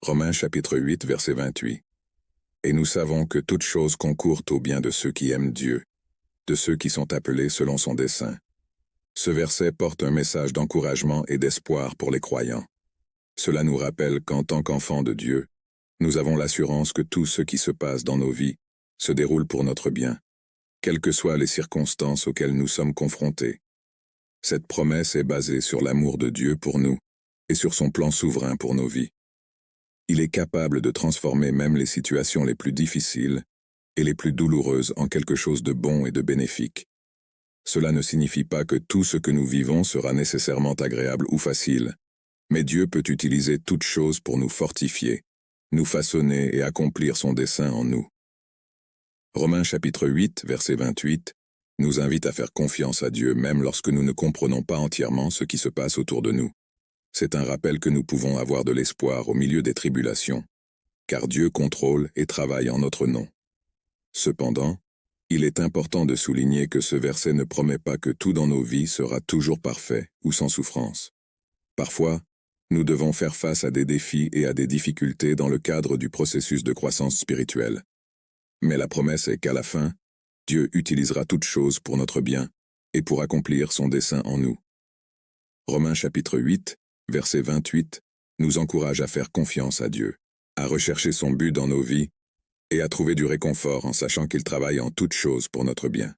Romains chapitre 8, verset 28. Et nous savons que toutes choses concourent au bien de ceux qui aiment Dieu, de ceux qui sont appelés selon son dessein. Ce verset porte un message d'encouragement et d'espoir pour les croyants. Cela nous rappelle qu'en tant qu'enfants de Dieu, nous avons l'assurance que tout ce qui se passe dans nos vies se déroule pour notre bien, quelles que soient les circonstances auxquelles nous sommes confrontés. Cette promesse est basée sur l'amour de Dieu pour nous et sur son plan souverain pour nos vies. Il est capable de transformer même les situations les plus difficiles et les plus douloureuses en quelque chose de bon et de bénéfique. Cela ne signifie pas que tout ce que nous vivons sera nécessairement agréable ou facile, mais Dieu peut utiliser toutes choses pour nous fortifier, nous façonner et accomplir son dessein en nous. Romains chapitre 8, verset 28, nous invite à faire confiance à Dieu même lorsque nous ne comprenons pas entièrement ce qui se passe autour de nous. C'est un rappel que nous pouvons avoir de l'espoir au milieu des tribulations, car Dieu contrôle et travaille en notre nom. Cependant, il est important de souligner que ce verset ne promet pas que tout dans nos vies sera toujours parfait ou sans souffrance. Parfois, nous devons faire face à des défis et à des difficultés dans le cadre du processus de croissance spirituelle. Mais la promesse est qu'à la fin, Dieu utilisera toutes choses pour notre bien et pour accomplir son dessein en nous. Romains chapitre 8, verset 28, nous encourage à faire confiance à Dieu, à rechercher son but dans nos vies et à trouver du réconfort en sachant qu'il travaille en toutes choses pour notre bien.